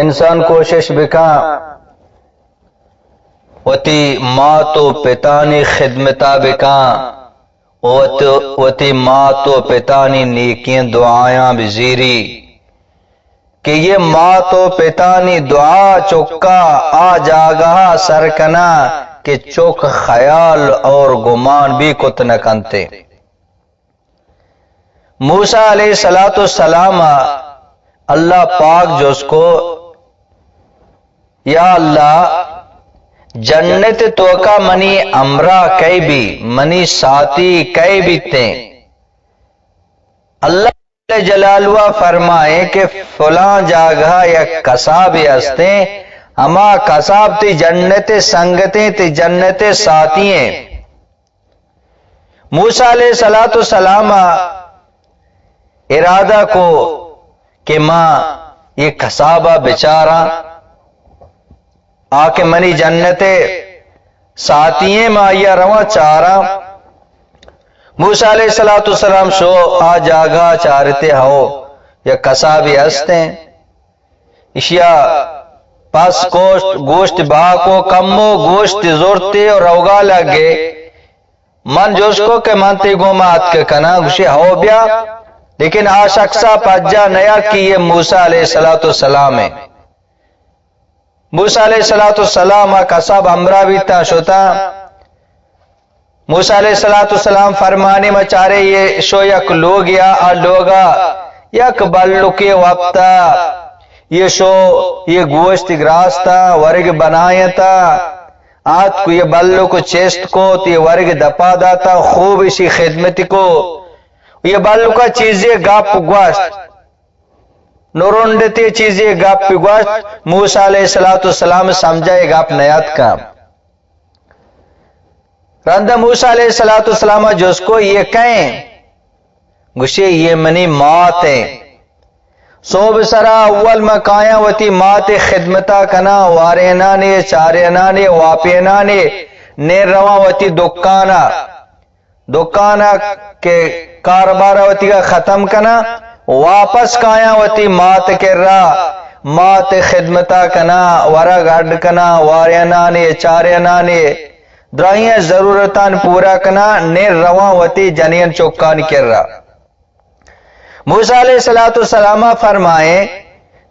انسان کوشش بکا وتی ماں تو پتانی خدمتا بکا وتی ماں تو پتانی نیکیاں دعایاں بزیری کہ یہ ماں تو پتانی دعا چکا آ جاگہا سرکنا کہ چوک خیال اور گمان بھی کت نہ کنتے۔ موسیٰ علیہ السلام اللہ پاک جو اس کو یا اللہ جنت توکا منی امرا کئی بھی منی ساتھی کئی بھی تیں، اللہ جلالہ فرمائے کہ فلاں جاگہ یا کساب ہستیں، ہما کساب تی جنت سنگتیں تی جنت ساتھیں۔ موسیٰ علیہ السلام ارادہ کو کہ ماں یہ کسابہ بچارا آکے منی جنت ساتھیں ماں یا رواں چارا۔ موسیٰ علیہ السلام شو آ جاگا چارتے ہو یا کسابی ہستیں، اشیا پس گوشت باکو کمو گوشت زورتے اور روگا لگے من جو اس کو کہ منتی گومات کے کنا گوشی ہو بیا، لیکن آ شخصا پجا نیا کی یہ موسیٰ علیہ السلام ہے۔ موسیٰ علیہ السلام کساب امرا بھی تا شوتا، موسیٰ علیہ السلام فرمانے میں چارے یہ شو یک لوگ یا لوگا یک بلو کے وقتا یہ شو یہ گوشت گراستا ورگ بنایتا آت کو یہ بلو کو چیست کو تو یہ ورگ دپا داتا خوب اسی خدمت کو یہ بلو کا چیزیں گاپ گوشت نورندتی چیزیں گاپ گوشت موسیٰ علیہ السلام سمجھائے گاپ نیات کا رندہ موسیٰ علیہ السلام جو اس کو یہ کہیں گوشے یہ منی مات ہیں صوب سرا اول مکایا وتی مات خدمتا کنا وارینانے چارینانے واپینانے نیر رواں وتی دکانا کے کاربارہ وتی کا ختم کنا واپس کایا وتی مات کر رہا مات خدمتا کنا ورا گاڑ کنا وارینانے چارینانے درائیاں ضرورتان پورا کنا نیر رواں وتی جنین چوکان کر رہا۔ موسیٰ علیہ السلام فرمائے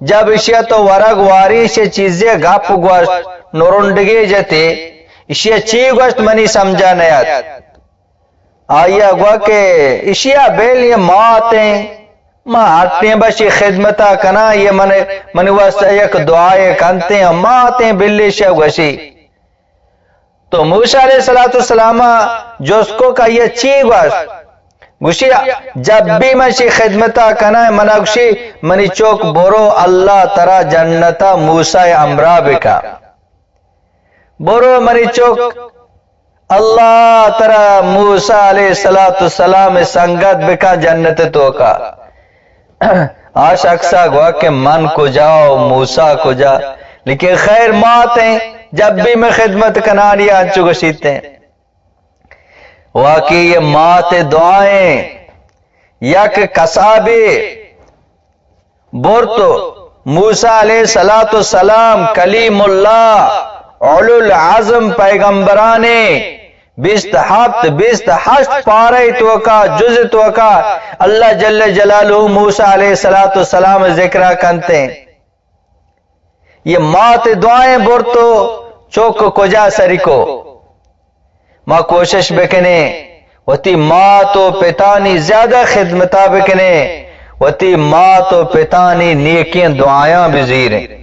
جب اشیاء تو ورگ واری سے چیزیں گاپ گوشت نورندگی جتے اشیاء چی گوشت منی سمجھا نیات آیا گوا کہ اشیاء بیل یہ ماتیں ماں آتیں بشی خدمتا کنا یہ منی واسطہ یک دعائے کنتے ہیں ماتیں بلی شاہ گوشی۔ تو موسیٰ علیہ السلام جو اس کو کہ یہ چی گوشت گوشی جب بھی منشی خدمتا کنا منا گوشی منی چوک برو اللہ ترا جنتا موسیٰ امرا بکا برو منی چوک اللہ ترا موسیٰ علیہ السلام سنگت بکا جنت تو کا آش اکسا گوا کہ من کو جاؤ موسیٰ کو جا لیکن خیر مات ہیں جب بھی میں خدمت کنانی آنچو گشیتے ہیں واقعی یہ مات دعائیں یک کسابی بورتو موسیٰ علیہ السلام کلیم اللہ علو العظم پیغمبرانے بیست ہشت پارے توکا جز توکا اللہ جل جلالہ موسیٰ علیہ السلام ذکرہ کنتے ہیں۔ یہ مات دعائیں بورتو چوک کجا سری کو ماں کوشش بکنے وتی ماں تو پتانی زیادہ خدمتا بکنے وتی ماں تو پتانی نیکیاں دعایاں بزیر ہیں۔